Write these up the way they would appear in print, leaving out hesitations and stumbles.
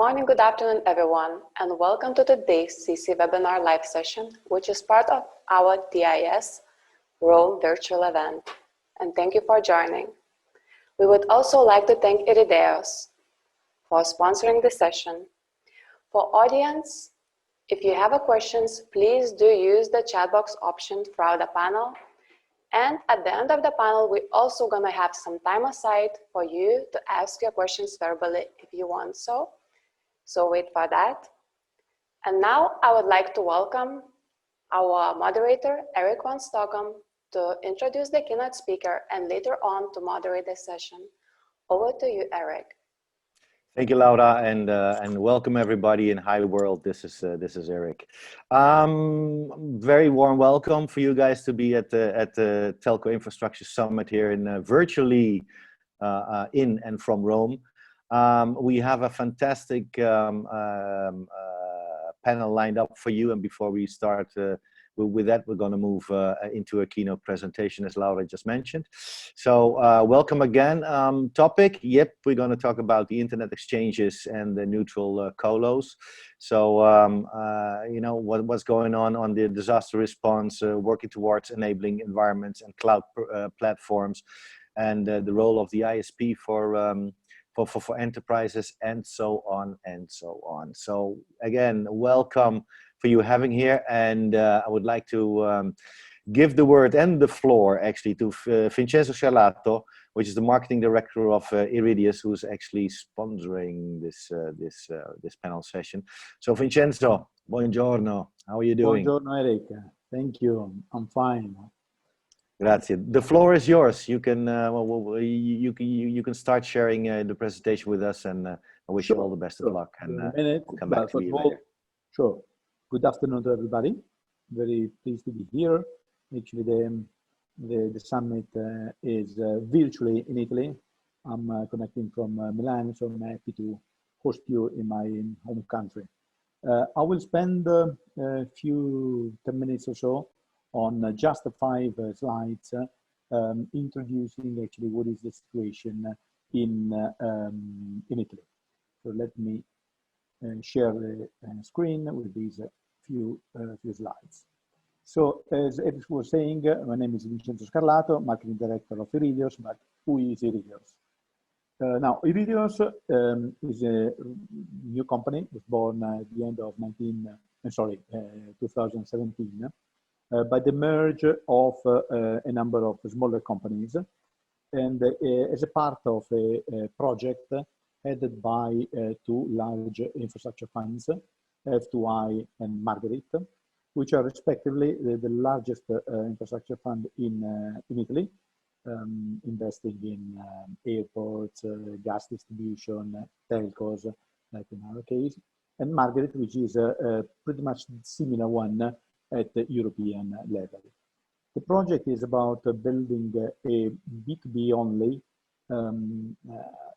morning, good afternoon, everyone, and welcome to today's CC-Webinar live session, which is part of our TIS Rome virtual event. And thank you for joining. We would also like to thank Irideos for sponsoring the session. For audience, if you have questions, please do use the chat box option throughout the panel. And at the end of the panel, we're also going to have some time aside for you to ask your questions verbally if you want so. So wait for that. And now I would like to welcome our moderator, Eric van Stockholm, to introduce the keynote speaker and later on to moderate the session. Over to you, Eric. Thank you, Laura, and welcome everybody in Hi World. This is Eric. Very warm welcome for you guys to be at the Telco Infrastructure Summit here in virtually in and from Rome. We have a fantastic panel lined up for you, and before we start with that, we're going to move into a keynote presentation, as Laura just mentioned. So welcome again. Topic, yep, we're going to talk about the internet exchanges and the neutral colos. So you know what's going on the disaster response, working towards enabling environments and cloud platforms, and the role of the ISP for enterprises, and so on and so on. So again, welcome for you having here, and I would like to give the word and the floor actually to Vincenzo Scarlato, which is the marketing director of Irideos, who's actually sponsoring this panel session. So Vincenzo, buongiorno. How are you doing? Buongiorno, Eric. Thank you. I'm fine. Grazie. The floor is yours. You can you can start sharing the presentation with us, and I wish you all the best of luck. And we'll come back to you later. Sure. Good afternoon to everybody. Very pleased to be here. Actually, the summit is virtually in Italy. I'm connecting from Milan, so I'm happy to host you in my home country. I will spend a few 10 minutes or so on just 5 slides, introducing actually what is the situation in Italy. So let me share the screen with these few slides. So as Eric was saying, my name is Vincenzo Scarlato, marketing director of Irideos, but who is Irideos? Now, Irideos is a new company. It was born at the end of 2017. By the merge of a number of smaller companies, and as a part of a project headed by 2 large infrastructure funds, F2I and Margaret, which are respectively the largest infrastructure fund in Italy, investing in airports, gas distribution, telcos, like in our case, and Margaret, which is a pretty much similar one at the European level. The project is about building a B2B only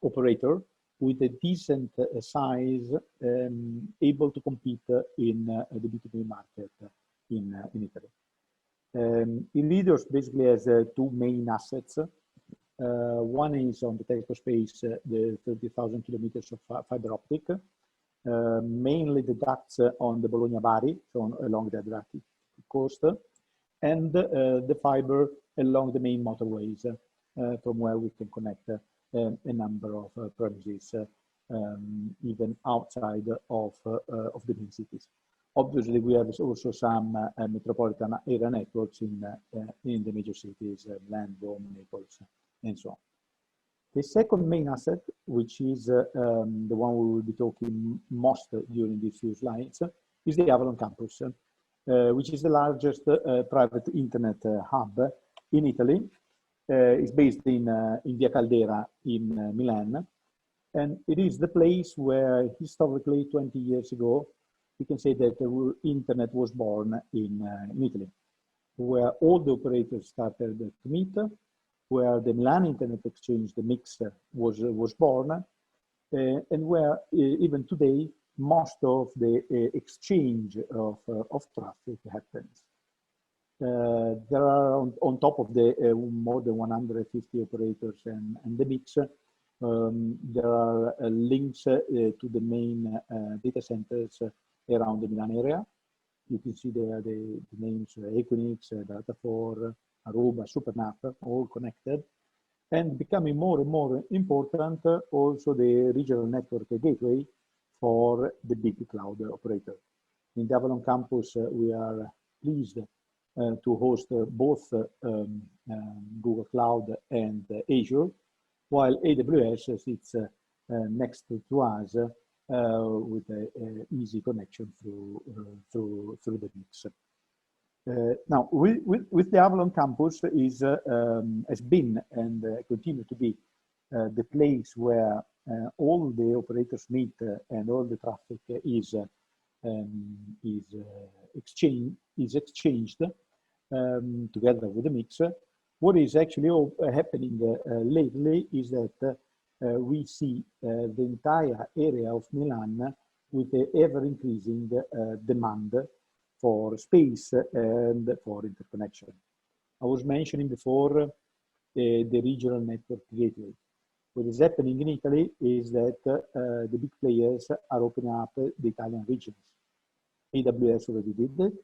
operator with a decent size, able to compete in the B2B market in Italy. Irideos basically has 2 main assets. One is on the telco space, the 30,000 kilometers of fiber optic, mainly the ducts on the Bologna-Bari, so along the Adriatic coast, and the fiber along the main motorways, from where we can connect a number of premises, even outside of the main cities. Obviously, we have also some metropolitan area networks in the major cities, Milan, Rome, Naples, and so on. The second main asset, which is the one we will be talking most during these few slides, is the Avalon campus, which is the largest private internet hub in Italy. It's based in Via Caldera in Milan, and it is the place where historically 20 years ago, we can say that the internet was born in Italy, where all the operators started to meet, where the Milan Internet Exchange, the MIX, was born, and where even today most of the exchange of traffic happens. There are on top of the more than 150 operators and the MIX, There are links to the main data centers around the Milan area. You can see there the names Equinix, Data4, Aruba, SuperNAP, all connected. And becoming more and more important, also the regional network gateway for the big cloud operator. In the Avalon campus, we are pleased to host both Google Cloud and Azure, while AWS sits next to us with an easy connection through the mix. Now, with the Avalon campus has been and continue to be the place where all the operators meet and all the traffic is exchanged together with the mix. What is actually happening lately is that we see the entire area of Milan with the ever-increasing demand for space and for interconnection. I was mentioning before the regional network gateway. What is happening in Italy is that the big players are opening up the Italian regions. AWS already did it.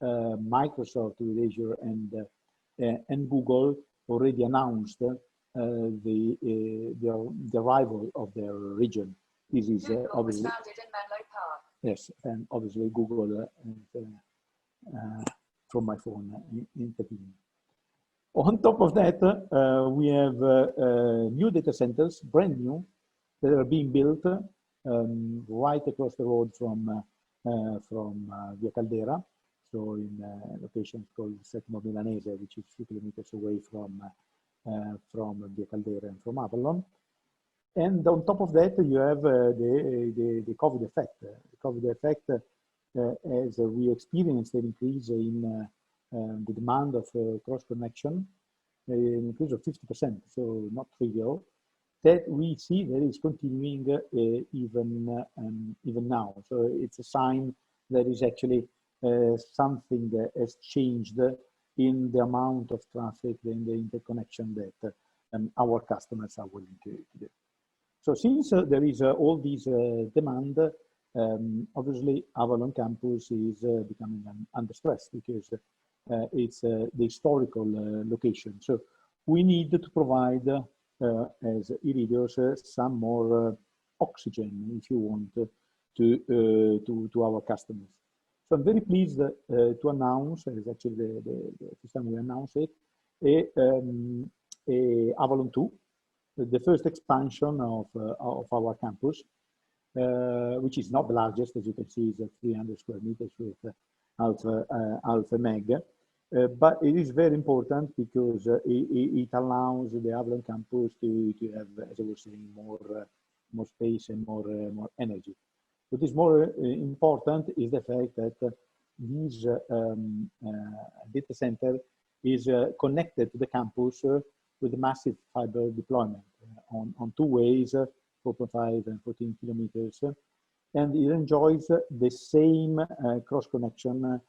Microsoft with Azure and Google already announced the arrival of their region. This is obviously founded in Menlo Park. Yes, and obviously Google from my phone intervening. On top of that, we have new data centers, brand new, that are being built right across the road from Via Caldera, so in locations called Settimo Milanese, which is 2 kilometers away from Via Caldera and from Avalon. And on top of that, you have the COVID effect. The COVID effect, as we experienced an increase in the demand of cross connection, an increase of 50%, so not trivial, that we see that is continuing even now. So it's a sign that is actually something that has changed in the amount of traffic and the interconnection that our customers are willing to do. So since there is all these demand, obviously Avalon campus is becoming under stress because it's the historical location. So we need to provide, as Irideos, some more oxygen, if you want, to our customers. So I'm very pleased to announce, it's actually the first time we announce it, a Avalon 2, the first expansion of our campus, which is not the largest, as you can see, is 300 square meters with half a meg. But it is very important because it allows the Avalon campus to have, as I was saying, more space and more energy. What is more important is the fact that this data center is connected to the campus with a massive fiber deployment on 2 ways, 4.5 and 14 kilometers. And it enjoys the same cross-connection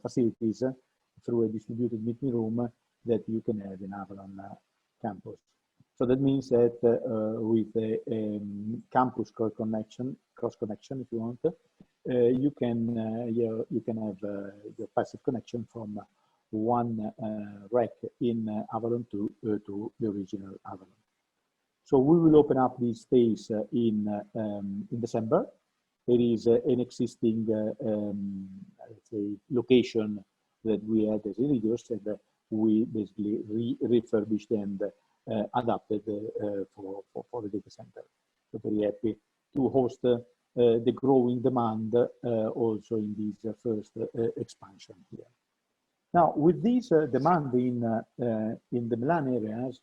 facilities through a distributed meeting room that you can have in Avalon campus. So that means that with a campus cross connection, if you want, you can have your passive connection from one rack in Avalon to the original Avalon. So we will open up this space in December. There is an existing, let's say, location that we had as Irideos, and we basically refurbished and adapted for the data center. So very happy to host the growing demand also in this first expansion here. Now, with this demand in the Milan areas,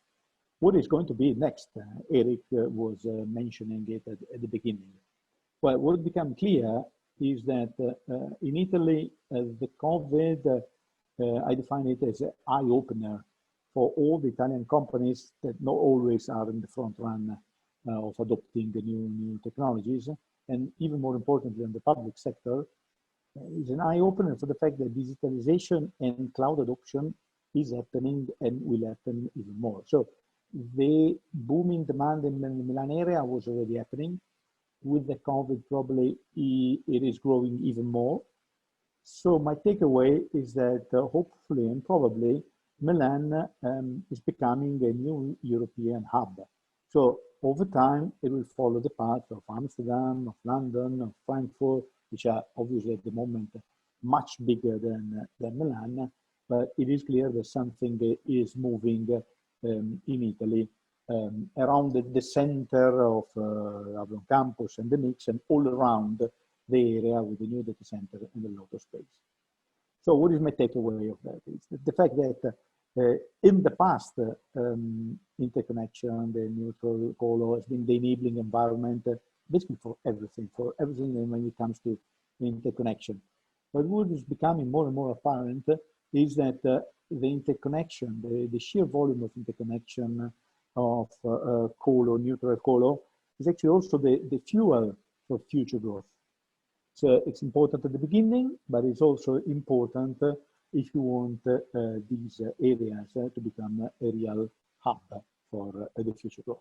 what is going to be next? Eric was mentioning it at the beginning. Well, what became clear is that in Italy, the COVID, I define it as an eye-opener for all the Italian companies that not always are in the front run of adopting the new technologies. And even more importantly, in the public sector, is an eye-opener for the fact that digitalization and cloud adoption is happening and will happen even more. So the booming demand in the Milan area was already happening. With the COVID, probably it is growing even more. So my takeaway is that hopefully and probably Milan is becoming a new European hub. So over time, it will follow the path of Amsterdam, of London, of Frankfurt, which are obviously at the moment much bigger than Milan. But it is clear that something is moving in Italy around the center of Avalon campus and the mix, and all around the area with the new data center and a lot of space. So what is my takeaway of that? Is the fact that in the past, interconnection, the neutral colo has been the enabling environment basically for everything when it comes to interconnection. But what is becoming more and more apparent is that the interconnection, the sheer volume of interconnection of colo, neutral colo, is actually also the fuel for future growth. So it's important at the beginning, but it's also important if you want these areas to become a real hub for the future growth.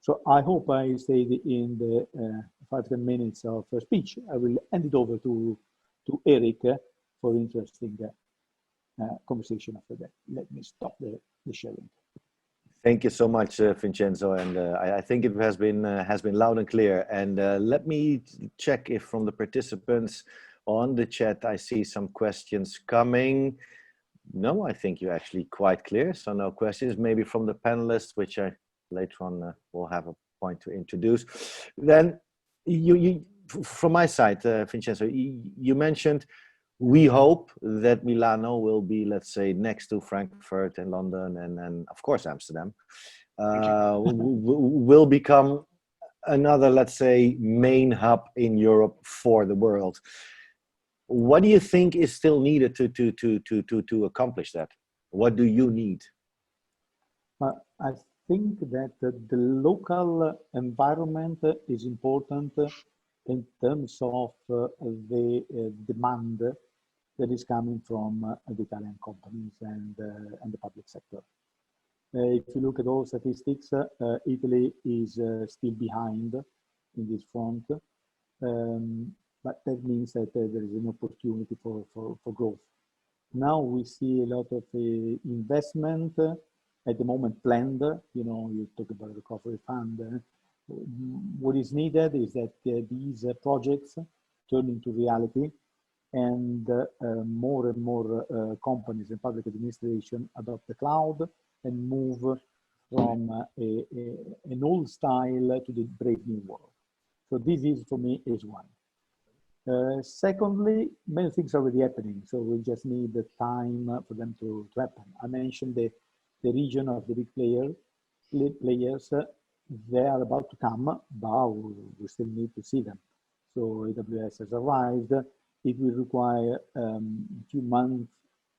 So I hope I stayed in the 5-10 minutes of speech. I will hand it over to Eric for interesting conversation after that. Let me stop the sharing. Thank you so much, Vincenzo, and I think it has been loud and clear. And let me check if from the participants on the chat I see some questions coming. No, I think you're actually quite clear, so no questions. Maybe from the panelists, which I later on will have a point to introduce. Then you from my side, Vincenzo, you mentioned we hope that Milano will be, let's say, next to Frankfurt and London and of course Amsterdam, will become another, let's say, main hub in Europe for the world. What do you think is still needed to accomplish that? What do you need? I think that the local environment is important in terms of the demand that is coming from the Italian companies and the public sector. If you look at all statistics, Italy is still behind in this front, but that means that there is an opportunity for growth. Now we see a lot of investment at the moment planned. You know, you talk about the recovery fund. What is needed is that these projects turn into reality, and more and more companies and public administration adopt the cloud and move from an old style to the brave new world. So this is, for me, is one. Secondly, many things are already happening, so we just need the time for them to happen. I mentioned the region of the big players. They are about to come, but we still need to see them. So AWS has arrived. It will require a few months,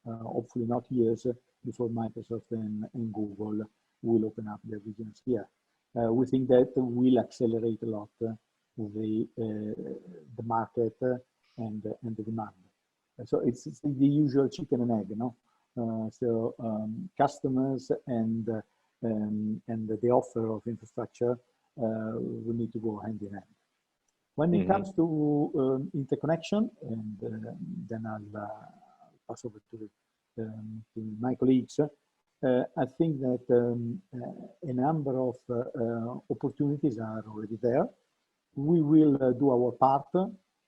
hopefully not years, before Microsoft and Google will open up their regions here. We think that will accelerate a lot the market and the demand. So it's the usual chicken and egg, you know. Customers and the offer of infrastructure will need to go hand in hand. When it comes to interconnection, and then I'll pass over to my colleagues, I think that a number of opportunities are already there. We will do our part.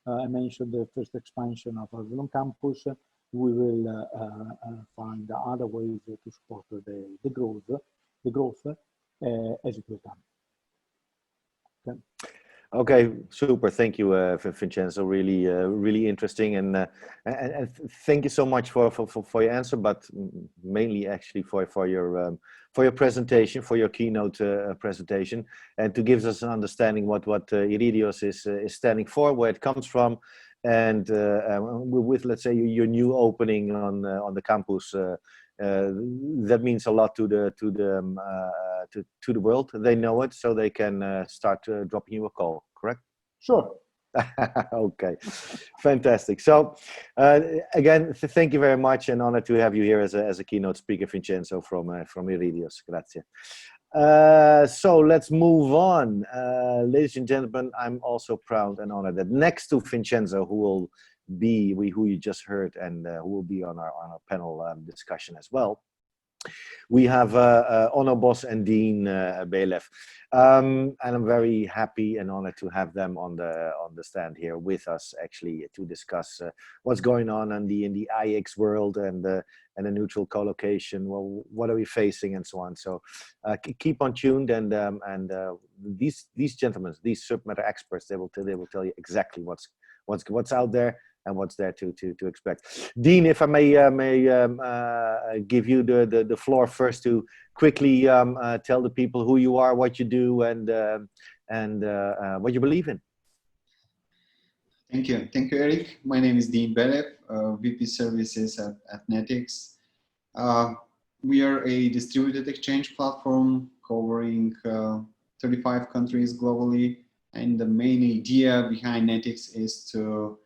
I mentioned the first expansion of Avalon campus. We will find other ways to support the growth as it will come. Okay. Okay, super. Thank you, Vincenzo. Really, really interesting, and thank you so much for your answer, but mainly actually for your presentation, for your keynote presentation, and to give us an understanding what Irideos is standing for, where it comes from, and with, let's say, your new opening on the campus. That means a lot to the world. They know it, so they can start dropping you a call. Correct? Sure. Okay, fantastic. So again, thank you very much, and honored to have you here as a keynote speaker, Vincenzo from Irideos. Grazie. So let's move on. Ladies and gentlemen, I'm also proud and honored that next to Vincenzo, who you just heard, and who will be on our panel discussion as well, we have Onno Bos and Dean Belef, and I'm very happy and honored to have them on the stand here with us, actually, to discuss what's going on in the IX world and the neutral colocation. Well, what are we facing and so on. So keep on tuned, and these gentlemen, these subject matter experts, they will tell you exactly what's out there and what's there to expect. Dean, if I may give you the floor first to quickly tell the people who you are, what you do, and what you believe in. Thank you, Eric. My name is Dean Belef, VP Services at Netix. We are a distributed exchange platform covering 35 countries globally, and the main idea behind Netix is to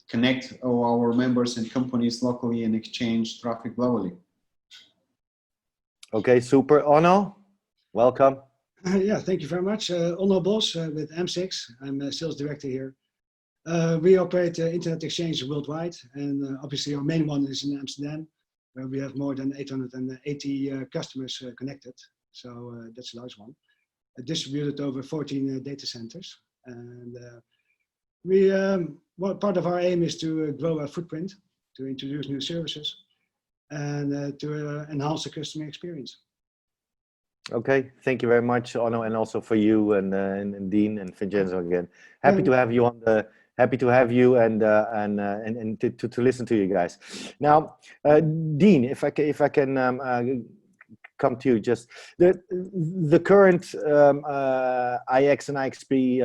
connect all our members and companies locally and exchange traffic globally. Okay, super. Onno, welcome. Yeah, thank you very much. Onno Bos with M6. I'm a sales director here. We operate internet exchange worldwide, and obviously our main one is in Amsterdam, where we have more than 880 customers connected. So that's a large one. Distributed over 14 data centers. And part of our aim is to grow our footprint, to introduce new services, and to enhance the customer experience. Okay, thank you very much, Onno, and also for you and Dean and Vincenzo again. Happy to have you and to listen to you guys. Now, Dean, if I can come to you, just the current IX and IXP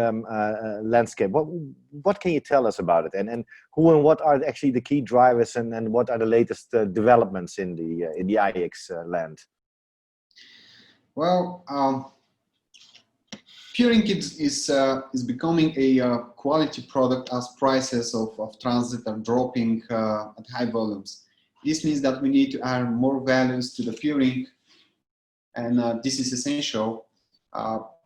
landscape. What can you tell us about it, and who and what are actually the key drivers, and what are the latest developments in the IX land? Well, peering is becoming a quality product as prices of transit are dropping at high volumes. This means that we need to add more values to the peering, and this is essential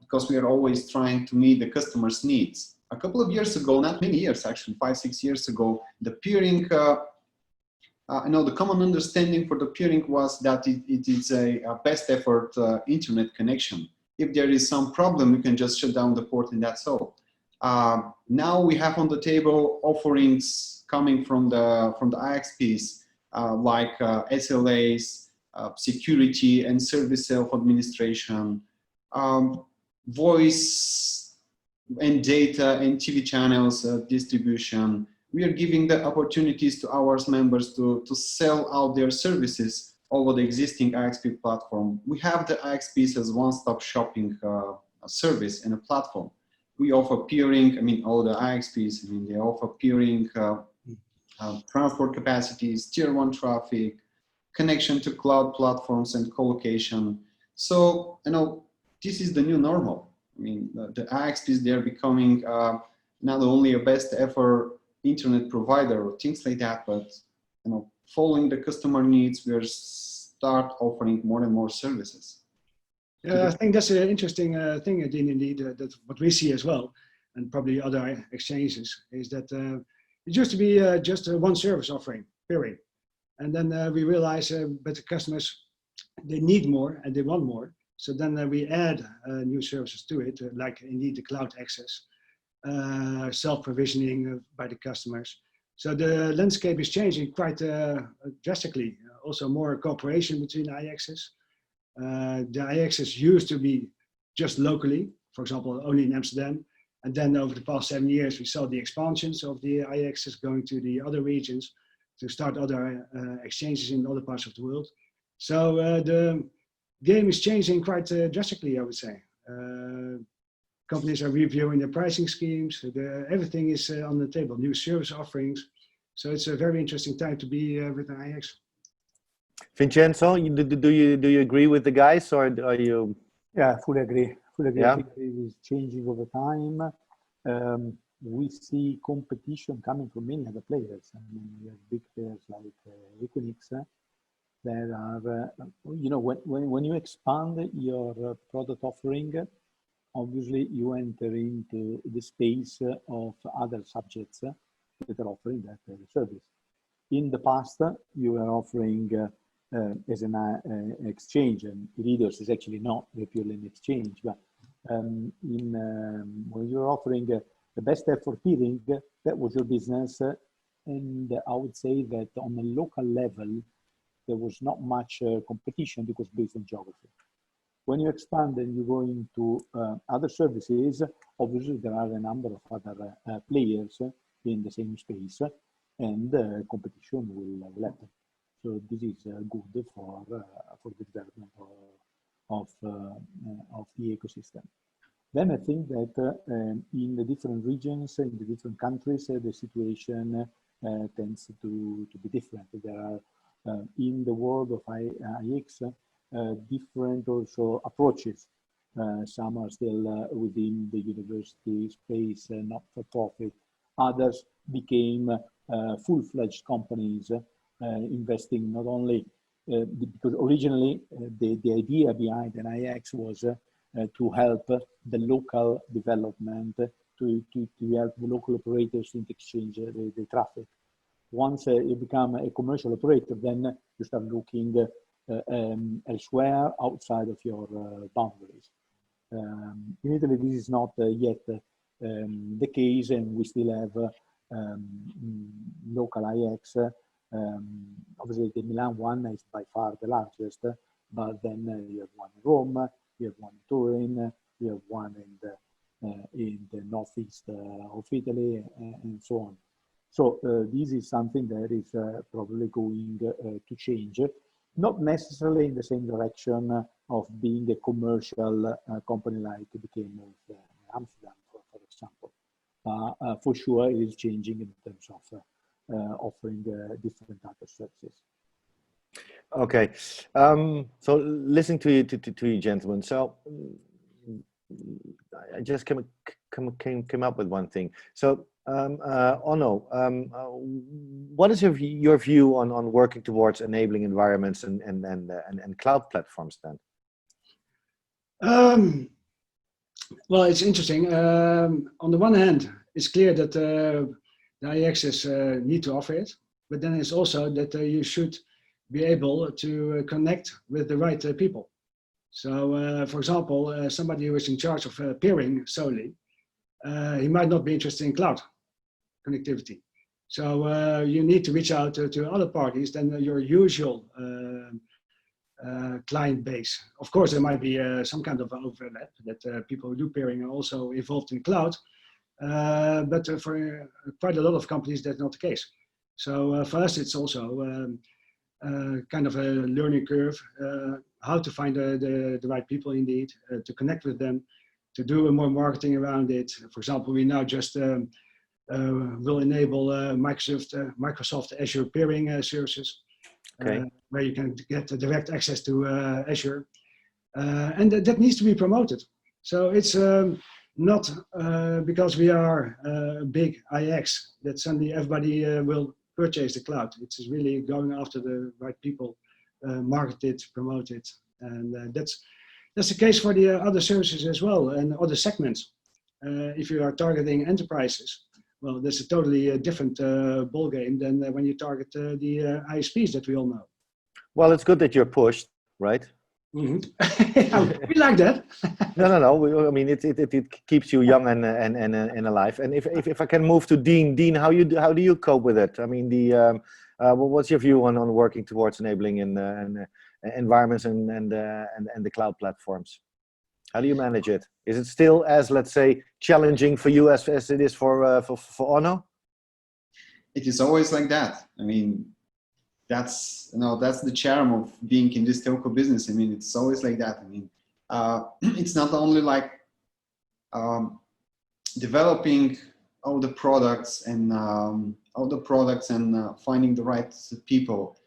because we are always trying to meet the customer's needs. A couple of years ago, not many years actually, 5-6 years ago, the peering, the common understanding for the peering was that it is a best effort internet connection. If there is some problem, you can just shut down the port and that's all. Now we have on the table offerings coming from the IXPs like SLAs, security and service self-administration, voice and data and TV channels distribution. We are giving the opportunities to our members to sell out their services over the existing IXP platform. We have the IXPs as one-stop shopping service and a platform. We offer peering, all the IXPs, they offer peering, transport capacities, tier 1 traffic, connection to cloud platforms and colocation. So, this is the new normal. The IXPs, they're becoming not only a best ever internet provider or things like that, but following the customer needs, we start offering more and more services. Yeah, I think that's an interesting thing, Dean, indeed, that what we see as well, and probably other exchanges, is that it used to be just one service offering, period. And then we realize but the customers, they need more and they want more. So then we add new services to it, like indeed the cloud access, self-provisioning by the customers. So the landscape is changing quite drastically. Also more cooperation between IXs. The IXs used to be just locally, for example, only in Amsterdam. And then over the past 7 years, we saw the expansions of the IXs going to the other regions to start other exchanges in other parts of the world. So the game is changing quite drastically, I would say. Companies are reviewing their pricing schemes. Everything is on the table, new service offerings. So it's a very interesting time to be with an IX. Vincenzo, do you agree with the guys, or are you? Yeah, fully agree. Yeah. I think it is changing over time. we see competition coming from many other players. I mean, we have big players like Equinix. There are, you know, when you expand your product offering, obviously you enter into the space of other subjects that are offering that service. In the past, you were offering as an exchange, and Irideos is actually not purely an exchange, but when you're offering the best effort peering, that was your business. And I would say that on a local level, there was not much competition because based on geography. When you expand and you go into other services, obviously there are a number of other players in the same space, and competition will happen. So this is good for the development of the ecosystem. Then I think that in the different regions, in the different countries, the situation tends to be different. There are in the world of IX different also approaches. Some are still within the university space, not for profit. Others became full-fledged companies investing not only because originally the idea behind an IX was to help the local development, to help the local operators to exchange the traffic. Once you become a commercial operator, then you start looking elsewhere outside of your boundaries. In Italy, this is not yet the case, and we still have local IX. Obviously, the Milan one is by far the largest, but then you have one in Rome, you have one in Turin, you have one in the northeast of Italy, and so on. So this is something that is probably going to change, not necessarily in the same direction of being a commercial company like it became with Amsterdam, for example. For sure, it is changing in terms of offering different types of services. Okay, so listening to you gentlemen, so I just came up with one thing. So Onno, what is your view on working towards enabling environments and cloud platforms then? Well, it's interesting. On the one hand, it's clear that the IXs need to offer it, but then it's also that you should be able to connect with the right people. So, for example, somebody who is in charge of peering solely, he might not be interested in cloud connectivity. So you need to reach out to other parties than your usual client base. Of course, there might be some kind of overlap that people who do peering are also involved in cloud, but for quite a lot of companies, that's not the case. So for us, it's also kind of a learning curve, how to find the right people indeed, to connect with them, to do more marketing around it. For example, we now just will enable Microsoft Azure peering services, okay, where you can get direct access to Azure. And that needs to be promoted. So it's not because we are a big IX that suddenly everybody will purchase the cloud. It's really going after the right people, market it, promote it. And that's the case for the other services as well and other segments. If you are targeting enterprises, well, that's a totally different ballgame than when you target the ISPs that we all know. Well, it's good that you're pushed, right? Mm-hmm. We like that. No. I mean, it keeps you young and alive. And if I can move to Dean, how do you cope with it? I mean, what's your view on working towards enabling environments and the cloud platforms? How do you manage it? Is it still as, let's say, challenging for you as it is for Onno? It is always like that. I mean, that's the charm of being in this telco business. I mean, it's always like that. I mean, it's not only like developing all the products and finding the right people.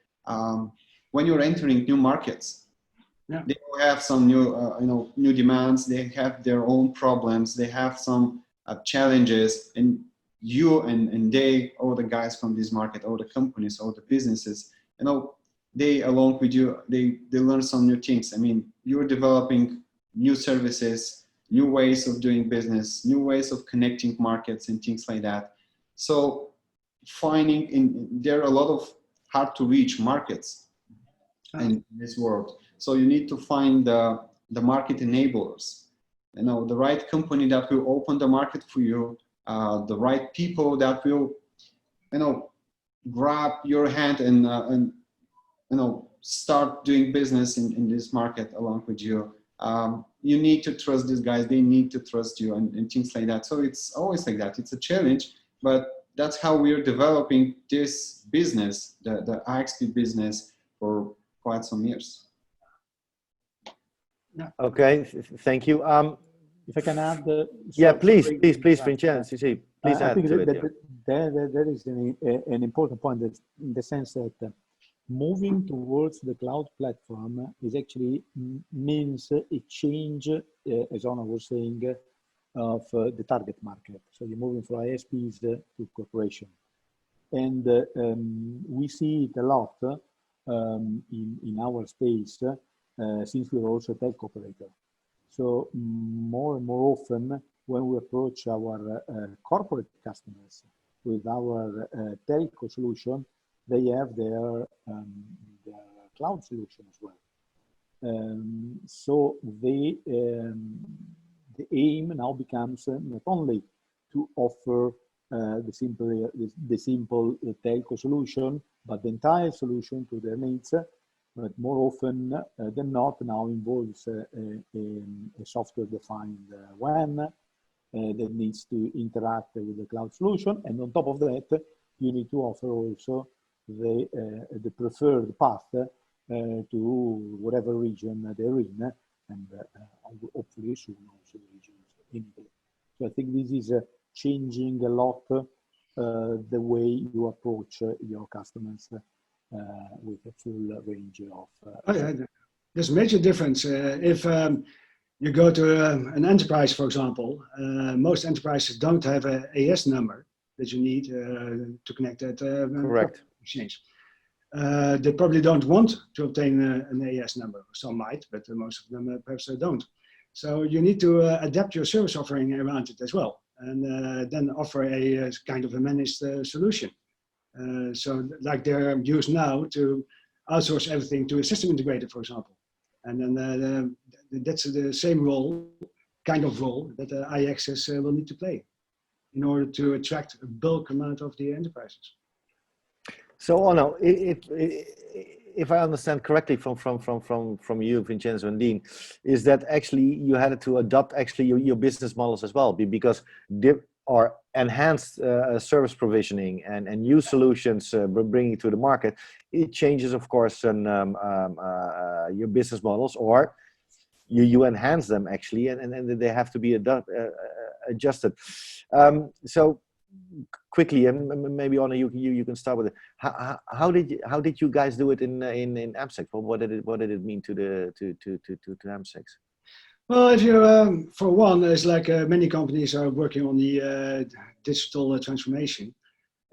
When you're entering new markets, yeah, they will have some new new demands. They have their own problems. They have some challenges, and you and they, all the guys from this market, all the companies, all the businesses, you know, they along with you, they learn some new things. I mean, you're developing new services, new ways of doing business, new ways of connecting markets and things like that. So there are a lot of hard to reach markets in this world. So you need to find the market enablers, you know, the right company that will open the market for you, the right people that will, you know, grab your hand and you know, start doing business in this market along with you. You need to trust these guys, they need to trust you, and things like that. So it's always like that. It's a challenge, but that's how we're developing this business, the IXP business, for quite some years. Okay, thank you. If I can add, yeah, please, Vincenzo, please add to it. That is an important point, that in the sense that moving towards the cloud platform is actually means a change, as Anna was saying, of the target market. So you're moving from ISPs to corporation. And we see it a lot in our space, since we're also a telco operator. So more and more often, when we approach our corporate customers with our telco solution, they have their cloud solution as well. So the aim now becomes not only to offer the simple telco solution, but the entire solution to their needs. But more often than not, now involves a software-defined WAN that needs to interact with the cloud solution. And on top of that, you need to offer also the preferred path to whatever region they're in, and hopefully soon also the regions in Italy. So I think this is changing a lot the way you approach your customers with a full range of... There's a major difference. If you go to an enterprise, for example, most enterprises don't have an AS number that you need to connect that correct exchange. They probably don't want to obtain an AS number. Some might, but most of them perhaps don't. So you need to adapt your service offering around it as well, and then offer a kind of a managed solution. So like they're used now to outsource everything to a system integrator, for example. And then that's the same role, kind of role, that iAccess will need to play in order to attract a bulk amount of the enterprises. So, Onno, if I understand correctly from you, Vincenzo and Dean, is that actually you had to adopt actually your business models as well, because there are enhanced service provisioning and new solutions bringing to the market. It changes, of course, your business models, or you enhance them actually, and they have to be adjusted. So quickly, and maybe Onno, you can start with it. How did you guys do it in AMSEC? What did it mean to AMSECs? Well, if you, for one, it's like many companies are working on the digital transformation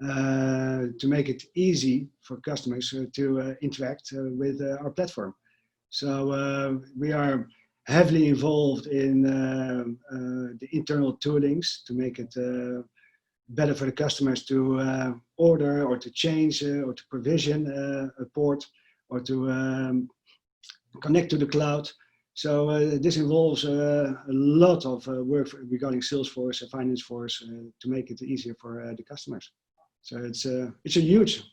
to make it easy for customers to interact with our platform. So we are heavily involved in the internal toolings to make it better for the customers to order or to change or to provision a port or to connect to the cloud. So this involves a lot of work regarding Salesforce and Financeforce to make it easier for the customers. So it's a huge.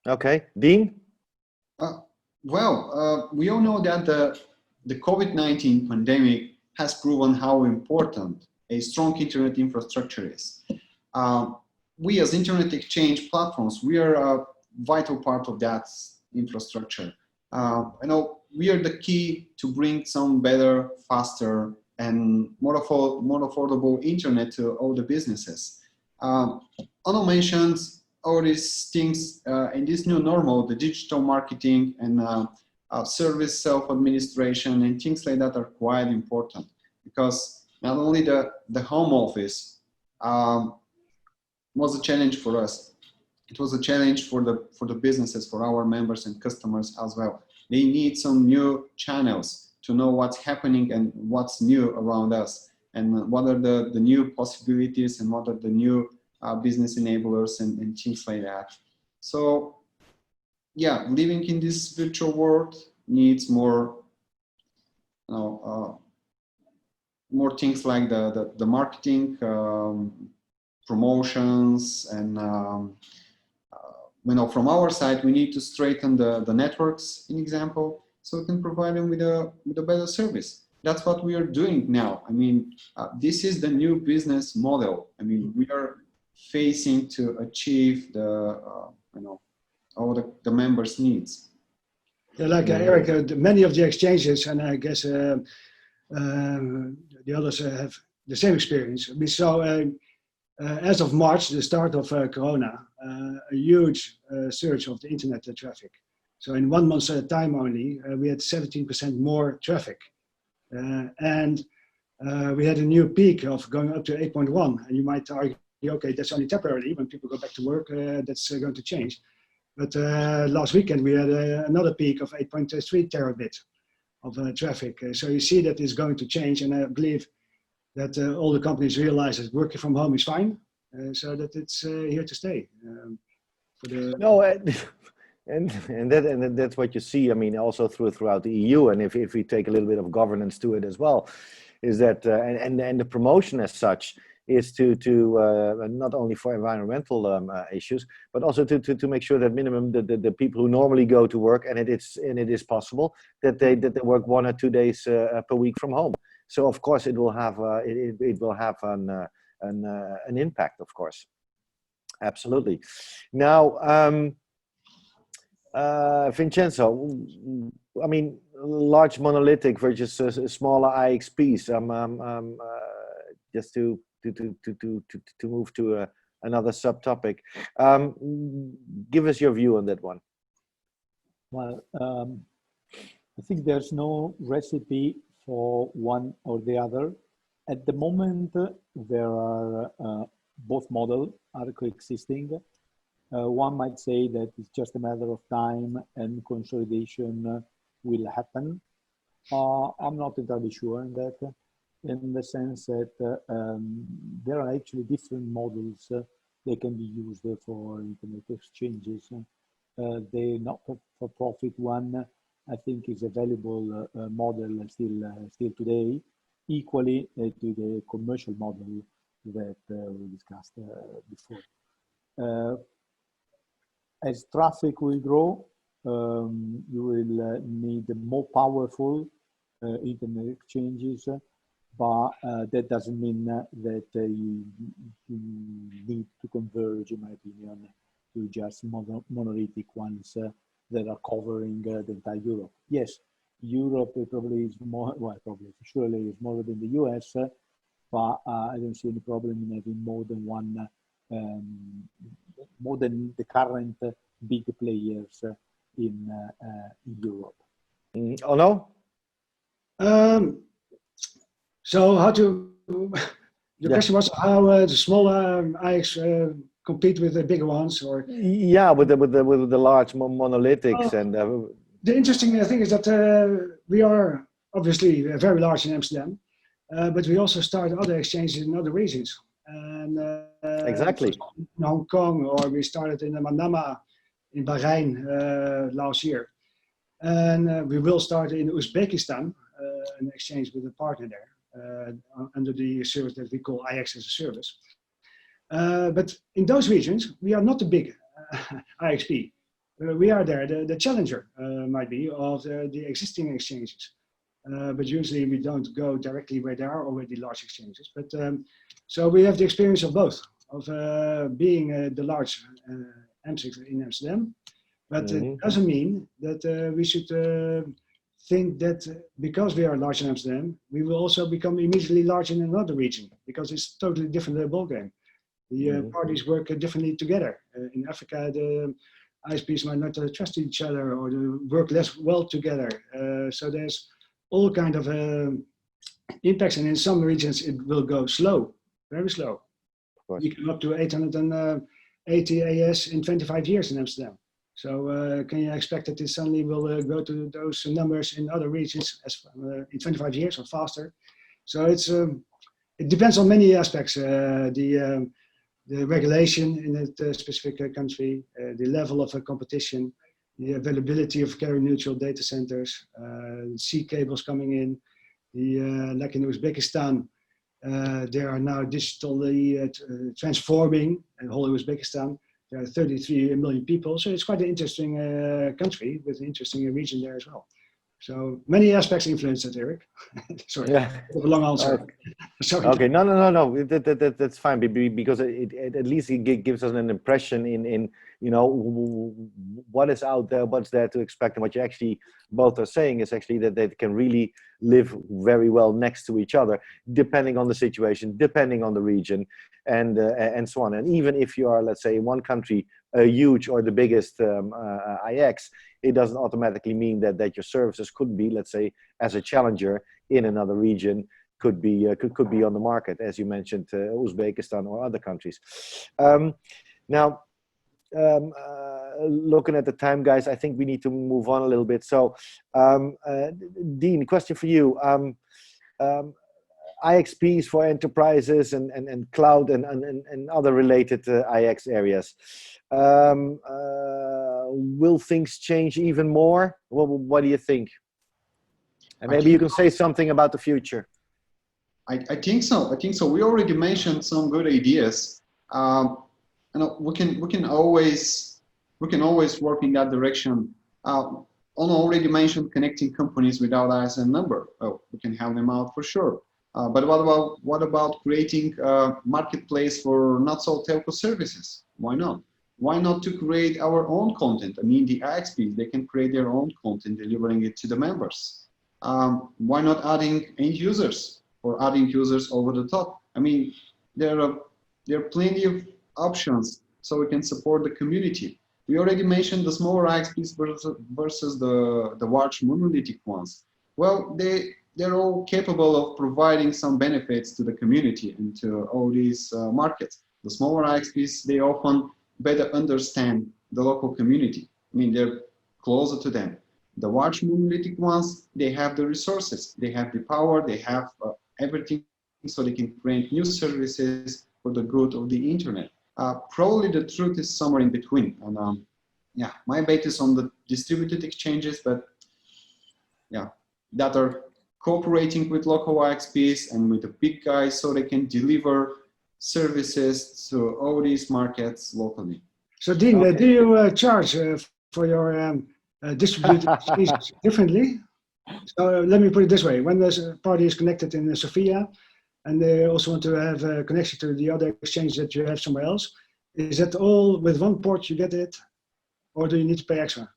Okay, Dean. Well, we all know that the COVID-19 pandemic has proven how important a strong internet infrastructure is. We as internet exchange platforms, we are a vital part of that infrastructure. We are the key to bring some better, faster, and more affordable internet to all the businesses. Onno mentions all these things in this new normal, the digital marketing and service self-administration and things like that are quite important, because not only the home office was a challenge for us. It was a challenge for the businesses, for our members and customers as well. They need some new channels to know what's happening and what's new around us, and what are the new possibilities and what are the new business enablers and things like that. So yeah, living in this virtual world needs more, more things like the marketing, promotions, and from our side, we need to straighten the networks, in example, so we can provide them with a better service. That's what we are doing now. I mean, this is the new business model. I mean, we are facing to achieve all the members' needs. Yeah, like Eric, many of the exchanges, and I guess the others have the same experience. We saw, as of March, the start of Corona, a huge surge of the internet traffic. So in 1 month's time only, we had 17% more traffic. And we had a new peak of going up to 8.1. And you might argue, okay, that's only temporarily. When people go back to work, that's going to change. But last weekend, we had another peak of 8.3 terabit of traffic. So you see that it's going to change. And I believe that all the companies realize that working from home is fine. So that it's here to stay. And that's what you see. I mean, also throughout the EU, and if we take a little bit of governance to it as well, is that and the promotion as such is to not only for environmental issues, but also to make sure that minimum the people who normally go to work, and it is possible that they work 1 or 2 days per week from home. So of course it will have it will have an impact, of course. Absolutely. Now, Vincenzo, I mean, large monolithic versus smaller IXPs. Just to move to another subtopic. Give us your view on that one. Well, I think there's no recipe for one or the other. At the moment, there are both models are coexisting. One might say that it's just a matter of time and consolidation will happen. I'm not entirely sure in that, in the sense that there are actually different models that can be used for internet exchanges. The not-for-profit one, I think, is a valuable model still today, equally to the commercial model that we discussed before. As traffic will grow, you will need more powerful internet exchanges, but that doesn't mean that you need to converge, in my opinion, to just monolithic ones that are covering the entire Europe. Yes, Europe probably is more, well, probably surely is more than the US, but I don't see any problem in having more than one, more than the current big players in Europe. Oh no? So how to, the question was how the smaller IX compete with the bigger ones, or? Yeah, with the large monolithics. And the interesting thing is that we are obviously very large in Amsterdam, but we also start other exchanges in other regions. And exactly. In Hong Kong, or we started in Manama in Bahrain last year. And we will start in Uzbekistan, an exchange with a partner there, under the service that we call IX as a service. But in those regions, we are not the big IXP. We are there, the challenger might be of the existing exchanges. But usually we don't go directly where there are already large exchanges. But so we have the experience of both, of being the large M6 in Amsterdam. But it doesn't mean that we should think that because we are large in Amsterdam, we will also become immediately large in another region, because it's totally different ballgame. The parties work differently together. In Africa, the ISPs might not trust each other or work less well together. So there's all kind of impacts, and in some regions it will go slow, very slow. We come up to 880 AS in 25 years in Amsterdam. So can you expect that this suddenly will go to those numbers in other regions as in 25 years or faster? So it depends on many aspects. The regulation in that specific country, the level of competition, the availability of carrier-neutral data centers, sea cables coming in, like in Uzbekistan, they are now digitally transforming the whole Uzbekistan. There are 33 million people, so it's quite an interesting country with an interesting region there as well. So many aspects influence that, Eric. Sorry, Yeah. a long answer. Sorry. Okay, no. That's fine because it at least it gives us an impression in you know what is out there, what's there to expect, and what you actually both are saying is actually that they can really live very well next to each other, depending on the situation, depending on the region, and so on. And even if you are, let's say, in one country a huge or the biggest IX, it doesn't automatically mean that your services could be, let's say, as a challenger in another region, could be on the market, as you mentioned, Uzbekistan or other countries. Now, looking at the time, guys, I think we need to move on a little bit. So, Dean, question for you. IXPs for enterprises and cloud and other related IX areas. Will things change even more? What do you think? And maybe you can say something about the future. I think so. We already mentioned some good ideas. We can always work in that direction. On already mentioned connecting companies without ISN number. Oh, we can have them out for sure. But what about creating a marketplace for not so telco services? Why not? Why not to create our own content? I mean, the IXPs, they can create their own content, delivering it to the members. Why not adding end users or adding users over the top? I mean, there are plenty of options so we can support the community. We already mentioned the smaller IXPs versus the large monolithic ones. Well, they're all capable of providing some benefits to the community and to all these markets. The smaller IXPs, they often better understand the local community. I mean, they're closer to them. The large monolithic ones, they have the resources, they have the power, they have everything, so they can create new services for the good of the internet. Probably the truth is somewhere in between. And yeah, my bet is on the distributed exchanges, but yeah, that are cooperating with local IXPs and with the big guys so they can deliver services to all these markets locally. So Dean, do you charge for your distributed exchanges differently? So let me put it this way: when there's a party is connected in Sofia, and they also want to have a connection to the other exchange that you have somewhere else, is that all with one port you get it, or do you need to pay extra?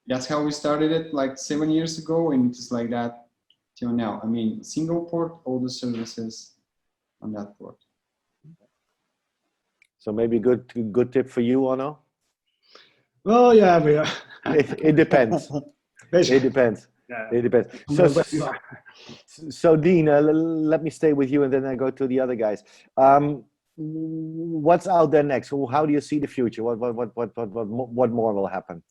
That's how we started it like 7 years ago, and it's like that till now. I mean, single port, all the services on that port. So maybe good tip for you, or no? Well, yeah, we are. It depends. It depends. Yeah. It depends. So Dean, let me stay with you, and then I go to the other guys. What's out there next? How do you see the future? What more will happen?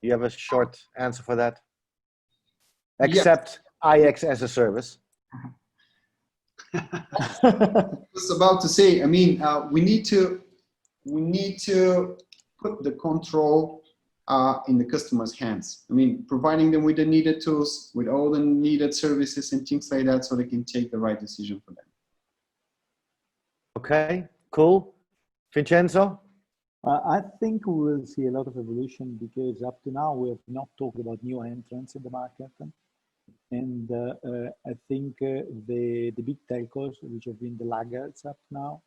Do you have a short answer for that? Except IX as a service. I was about to say, I mean, we need to put the control in the customer's hands. I mean, providing them with the needed tools, with all the needed services and things like that, so they can take the right decision for them. Okay, cool. Vincenzo? I think we will see a lot of evolution, because up to now we have not talked about new entrants in the market. And I think the big telcos, which have been the laggards up to now,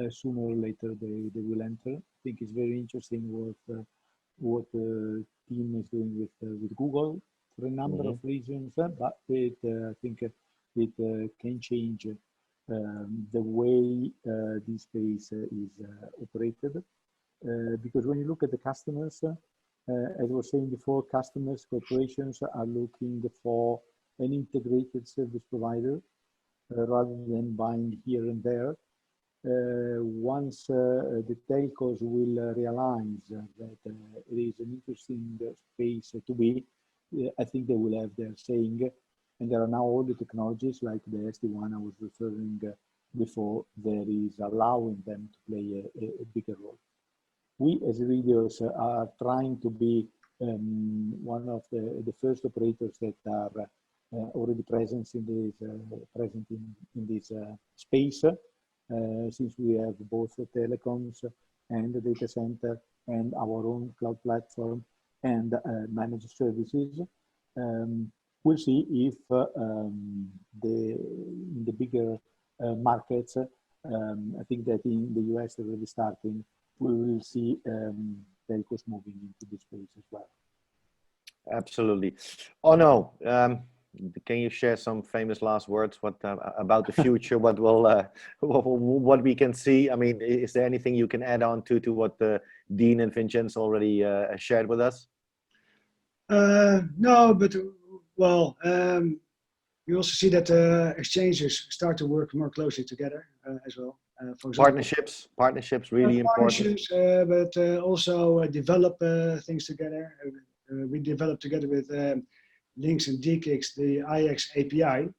sooner or later they will enter. I think it's very interesting what the team is doing with Google for a number of reasons, but I think it can change the way this space is operated. Because when you look at the customers, as I was saying before, customers, corporations are looking for an integrated service provider rather than buying here and there. Once the telcos will realize that it is an interesting space to be, I think they will have their saying. And there are now all the technologies like the SD-WAN I was referring before that is allowing them to play a bigger role. We as Irideos are trying to be one of the first operators that are already present in this space, since we have both the telecoms and the data center and our own cloud platform and managed services. We'll see if in the bigger markets, I think that in the US they're already starting, we will see telcos moving into this space as well. Absolutely. Oh no, can you share some famous last words? What about the future? What will what we can see? I mean, is there anything you can add on to what Dean and Vincenzo already shared with us? No, but well, we also see that exchanges start to work more closely together as well. For example, partnerships really important. But also develop things together. We developed together with Links and DKIX the IX API,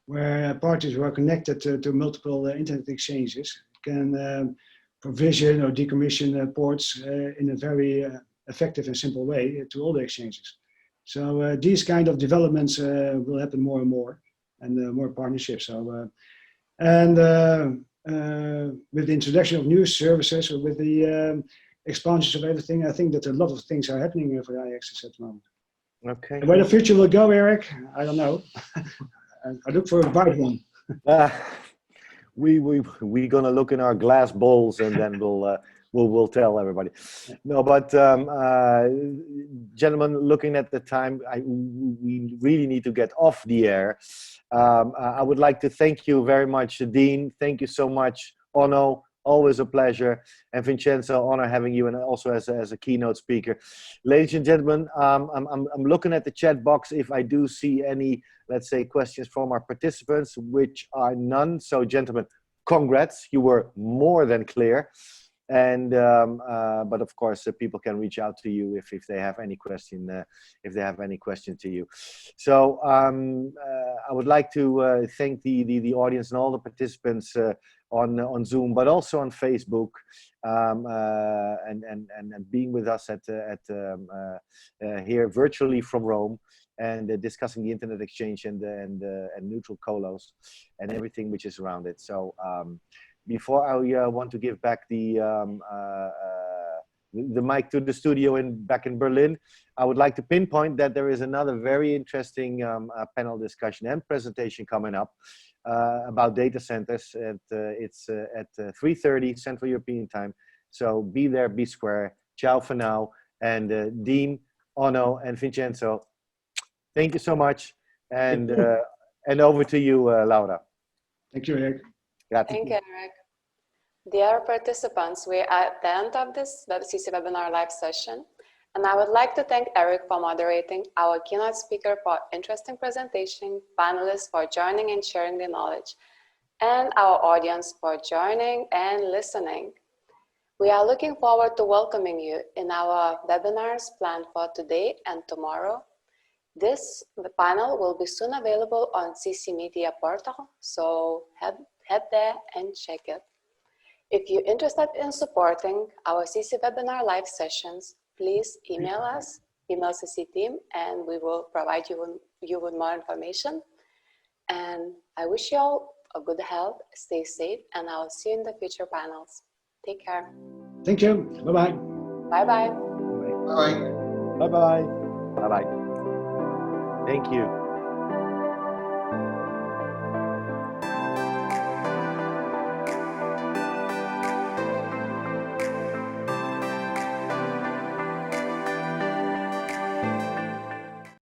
where parties who are connected to multiple internet exchanges can provision or decommission ports in a very effective and simple way to all the exchanges. So these kind of developments will happen more and more, and more partnerships. So with the introduction of new services, or with the expansions of everything, I think that a lot of things are happening for IXs at the moment. Okay. And where the future will go, Eric, I don't know. I look for a bright one. We're gonna look in our glass bowls, and then we'll tell everybody. No, but gentlemen, looking at the time, we really need to get off the air. I would like to thank you very much, Dean. Thank you so much, Onno. Always a pleasure. And Vincenzo, honor having you, and also as a keynote speaker. Ladies and gentlemen, I'm looking at the chat box if I do see any, let's say, questions from our participants, which are none. So gentlemen, congrats, you were more than clear. And but of course, people can reach out to you if they have any question, to you. So I would like to thank the audience and all the participants on Zoom, but also on Facebook, and being with us at here virtually from Rome, and discussing the internet exchange and neutral colos and everything which is around it. So before I want to give back the mic to the studio back in Berlin, I would like to pinpoint that there is another very interesting panel discussion and presentation coming up about data centers. It's at 3:30 Central European Time. So be there, be square. Ciao for now. And Dean, Onno, and Vincenzo, thank you so much. And over to you, Laura. Thank you, Eric. Thank you, Eric. Dear participants, we're at the end of this CC-Webinar.live session, and I would like to thank Eric for moderating, our keynote speaker for interesting presentation, panelists for joining and sharing the knowledge, and our audience for joining and listening. We are looking forward to welcoming you in our webinars planned for today and tomorrow. The panel will be soon available on CC Media portal, so head there and check it. If you're interested in supporting our CC Webinar live sessions, please email us, email CC team, and we will provide you with more information. And I wish you all a good health, stay safe, and I'll see you in the future panels. Take care. Thank you. Bye-bye. Bye-bye. Bye-bye. Bye-bye. Bye-bye. Thank you.